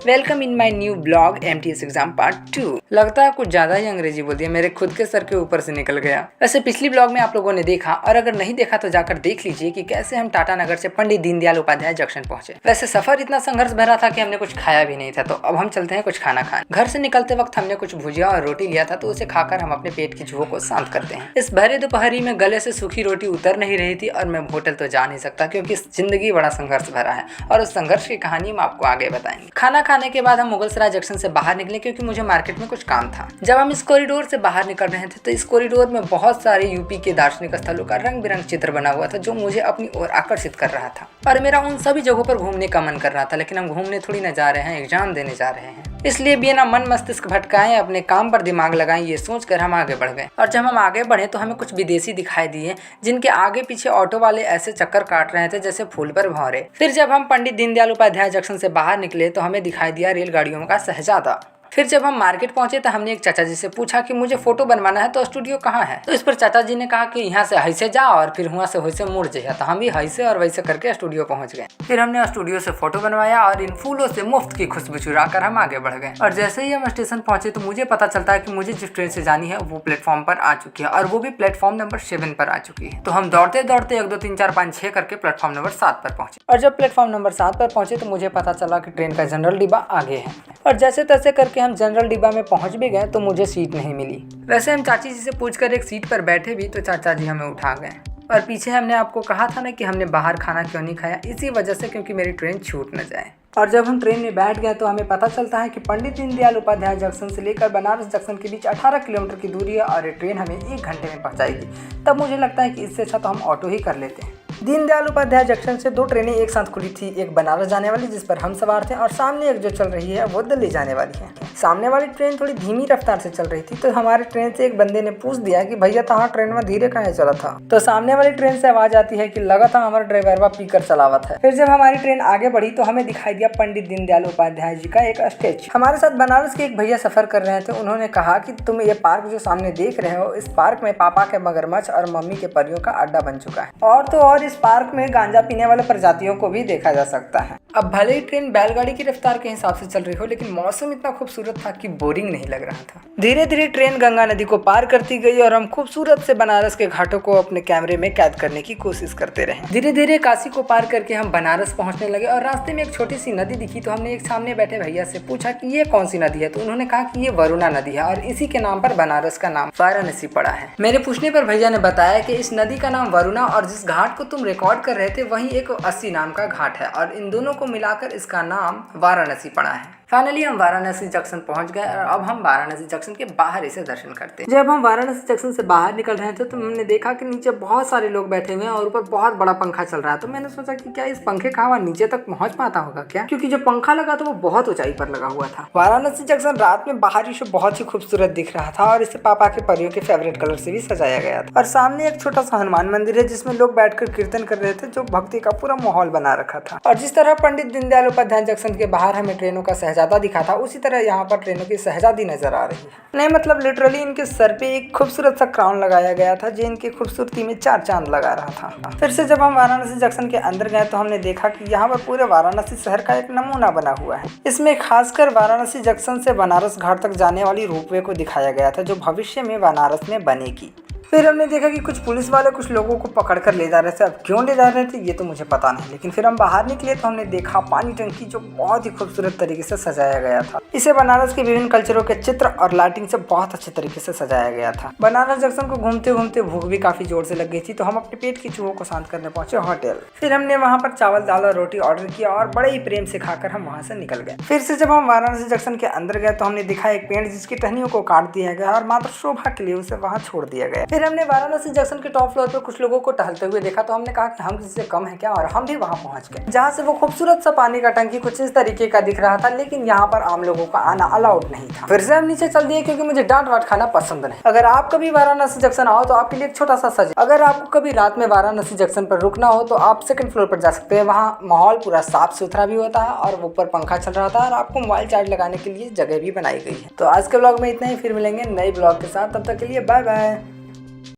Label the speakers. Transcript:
Speaker 1: Welcome in my new blog MTS exam part 2। लगता है कुछ ज्यादा ही अंग्रेजी बोल दिया, मेरे खुद के सर के ऊपर से निकल गया। वैसे पिछली ब्लॉग में आप लोगों ने देखा, और अगर नहीं देखा तो जाकर देख लीजिए कि कैसे हम टाटा नगर से पंडित दीनदयाल उपाध्याय जंक्शन पहुंचे। वैसे सफर इतना संघर्ष भरा था कि हमने कुछ खाया भी नहीं था, तो अब हम चलते हैं कुछ खाना खाने। घर से निकलते वक्त हमने कुछ भुजिया और रोटी लिया था, तो उसे खाकर हम अपने पेट की भूख को शांत करते हैं। इस भरे दोपहरी में गले से सूखी रोटी उतर नहीं रही थी, और मैं होटल तो जा नहीं सकता क्योंकि जिंदगी बड़ा संघर्ष भरा है, और उस संघर्ष की कहानी हम आपको आगे बताएंगे। खाना खाने के बाद हम मुगलसराय जंक्शन से बाहर निकले क्योंकि मुझे मार्केट में कुछ काम था। जब हम इस कॉरिडोर से बाहर निकल रहे थे तो इस कॉरिडोर में बहुत सारे यूपी के दार्शनिक स्थलों का रंग बिरंग चित्र बना हुआ था, जो मुझे अपनी ओर आकर्षित कर रहा था, और मेरा उन सभी जगहों पर घूमने का मन कर रहा था। लेकिन हम घूमने थोड़ी न जा रहे हैं, एग्जाम देने जा रहे हैं, इसलिए बिना मन मस्तिष्क भटकाएं, अपने काम पर दिमाग लगाएं, ये सोचकर हम आगे बढ़ गए। और जब हम आगे बढ़े तो हमें कुछ विदेशी दिखाई दिए, जिनके आगे पीछे ऑटो वाले ऐसे चक्कर काट रहे थे जैसे फूल पर भौरे। फिर जब हम पंडित दीनदयाल उपाध्याय जंक्शन से बाहर निकले तो हमें दिखाई दिया रेलगाड़ियों का शहजादा। फिर जब हम मार्केट पहुंचे तो हमने एक चाचा जी से पूछा कि मुझे फोटो बनवाना है, तो स्टूडियो कहाँ है। तो इस पर चाचा जी ने कहा कि यहाँ से ऐसे जा और फिर वहाँ से वैसे मुड़ जाइए। तो हम भी ऐसे और वैसे करके स्टूडियो पहुंच गए। फिर हमने स्टूडियो से फोटो बनवाया और इन फूलों से मुफ्त की खुशबू चुराकर हम आगे बढ़ गए। और जैसे ही हम स्टेशन पहुंचे तो मुझे पता चलता है कि मुझे जिस ट्रेन से जानी है वो प्लेटफॉर्म पर आ चुकी है, और वो भी प्लेटफॉर्म नंबर 7 पर आ चुकी है। तो हम दौड़ते दौड़ते 1 2 3 4 5 6 करके प्लेटफॉर्म नंबर 7 पर पहुंचे। और जब प्लेटफॉर्म नंबर 7 पर पहुंचे तो मुझे पता चला कि ट्रेन का जनरल डिब्बा आगे है, और जैसे तैसे करके हम जनरल डिब्बा में पहुंच भी गए तो मुझे सीट नहीं मिली। वैसे हम चाची जी से पूछकर एक सीट पर बैठे भी तो चाचा जी हमें उठा गए। और पीछे हमने आपको कहा था ना कि हमने बाहर खाना क्यों नहीं खाया, इसी वजह से, क्योंकि मेरी ट्रेन छूट न जाए। और जब हम ट्रेन में बैठ गए तो हमें पता चलता है कि पंडित दीनदयाल उपाध्याय जंक्शन से लेकर बनारस जंक्शन के बीच 18 किलोमीटर की दूरी है, और ये ट्रेन हमें 1 घंटे में पहुंचाएगी। तब मुझे लगता है कि इससे अच्छा तो हम ऑटो ही कर लेते हैं। दीनदयाल उपाध्याय जंक्शन से 2 ट्रेनें एक साथ खुली थी, एक बनारस जाने वाली जिस पर हम सवार थे, और सामने एक जो चल रही है वो दिल्ली जाने वाली है। सामने वाली ट्रेन थोड़ी धीमी रफ्तार से चल रही थी, तो हमारे ट्रेन से एक बंदे ने पूछ दिया कि भैया तहाँ ट्रेन में धीरे कहाँ चला था। तो सामने वाली ट्रेन से आवाज आती है कि लगा था हमारा ड्राइवर पीकर चलावत है। फिर जब हमारी ट्रेन आगे बढ़ी तो हमें दिखाई दिया पंडित दीनदयाल उपाध्याय जी का एक स्टेज। हमारे साथ बनारस के एक भैया सफर कर रहे थे। उन्होंने कहा कि तुम ये पार्क जो सामने देख रहे हो, इस पार्क में पापा के मगरमच्छ और मम्मी के परियों का अड्डा बन चुका है, और तो और इस पार्क में गांजा पीने वाले प्रजातियों को भी देखा जा सकता है। अब भले ही ट्रेन बैलगाड़ी की रफ्तार के हिसाब से चल रही हो, लेकिन मौसम इतना खूबसूरत था कि बोरिंग नहीं लग रहा था। धीरे धीरे ट्रेन गंगा नदी को पार करती गई, और हम खूबसूरत से बनारस के घाटों को अपने कैमरे में कैद करने की कोशिश करते रहे। धीरे धीरे काशी को पार करके हम बनारस पहुंचने लगे, और रास्ते में एक छोटी सी नदी दिखी। तो हमने एक सामने बैठे भैया से पूछा कि ये कौन सी नदी है। तो उन्होंने कहा कि ये वरुणा नदी है, और इसी के नाम पर बनारस का नाम वाराणसी पड़ा है। मेरे पूछने पर भैया ने बताया कि इस नदी का नाम वरुणा, और जिस घाट को तुम रिकॉर्ड कर रहे थे वही एक 80 नाम का घाट है, और इन दोनों को मिलाकर इसका नाम वाराणसी पड़ा है। फाइनली हम वाराणसी जंक्शन पहुंच गए, और अब हम वाराणसी जंक्शन के बाहर इसे दर्शन करते हैं। जब हम वाराणसी जंक्शन से बाहर निकल रहे थे तो हमने देखा कि नीचे बहुत सारे लोग बैठे हुए हैं, और ऊपर बहुत बड़ा पंखा चल रहा है। तो मैंने सोचा कि क्या इस पंखे का हवा नीचे तक पहुंच पाता होगा क्या, क्योंकि जो पंखा लगा था वो बहुत ऊंचाई पर लगा हुआ था। वाराणसी जंक्शन रात में बाहरी से बहुत ही खूबसूरत दिख रहा था, और इसे पापा के परियों के फेवरेट कलर से भी सजाया गया था। और सामने एक छोटा सा हनुमान मंदिर है जिसमें लोग बैठकर कीर्तन कर रहे थे, जो भक्ति का पूरा माहौल बना रखा था। और जिस तरह पंडित दीनदयाल उपाध्याय जंक्शन के बाहर हमें ट्रेनों का शहजादा दिखा था, उसी तरह यहाँ पर ट्रेनों की शहजादी नजर आ रही है। नहीं मतलब लिटरली इनके सर पे एक खूबसूरत सा क्राउन लगाया गया था, जो इनकी खूबसूरती में 4 चांद लगा रहा था। फिर से जब हम वाराणसी जंक्शन के अंदर गए तो हमने देखा कि यहाँ पर पूरे वाराणसी शहर का एक नमूना बना हुआ है। इसमें खासकर वाराणसी जंक्शन से बनारस घाट तक जाने वाली रोपवे को दिखाया गया था, जो भविष्य में बनारस में बनेगी। फिर हमने देखा कि कुछ पुलिस वाले कुछ लोगों को पकड़ कर ले जा रहे थे। अब क्यों ले जा रहे थे ये तो मुझे पता नहीं, लेकिन फिर हम बाहर निकले तो हमने देखा पानी टंकी, जो बहुत ही खूबसूरत तरीके से सजाया गया था। इसे बनारस के विभिन्न कल्चरों के चित्र और लाइटिंग से बहुत अच्छे तरीके से सजाया गया था। बनारस जंक्शन को घूमते घूमते भूख भी काफी जोर से लग गई थी, तो हम अपने पेट की चूहों को शांत करने पहुंचे होटल। फिर हमने वहाँ पर चावल दाल और रोटी ऑर्डर किया, और बड़े ही प्रेम से खाकर हम वहाँ से निकल गए। फिर से जब हम वाराणसी जंक्शन के अंदर गए तो हमने देखा एक पेड़ जिसकी टहनियों को काट दिया गया, और मात्र शोभा के लिए उसे वहाँ छोड़ दिया गया। फिर हमने वाराणसी जंक्शन के टॉप फ्लोर पर कुछ लोगों को टहलते हुए देखा, तो हमने कहा कि हम किसी से कम है क्या, और हम भी वहां पहुंच गए, जहां से वो खूबसूरत सा पानी का टंकी कुछ इस तरीके का दिख रहा था, लेकिन यहाँ पर आम लोगों का आना अलाउड नहीं था। फिर से हम नीचे चल दिए क्योंकि मुझे डांट वाट खाना पसंद नहीं। अगर आप कभी वाराणसी जंक्शन आओ तो आपके लिए एक छोटा सा सजेशन, अगर आपको कभी रात में वाराणसी जंक्शन पर रुकना हो तो आप 2nd फ्लोर पर जा सकते हैं। वहाँ माहौल पूरा साफ सुथरा भी होता है, और ऊपर पंखा चल रहा था, और आपको मोबाइल चार्ज लगाने के लिए जगह भी बनाई गई है। तो आज के ब्लॉग में इतना ही, फिर मिलेंगे नए ब्लॉग के साथ, तब तक के लिए बाय बाय।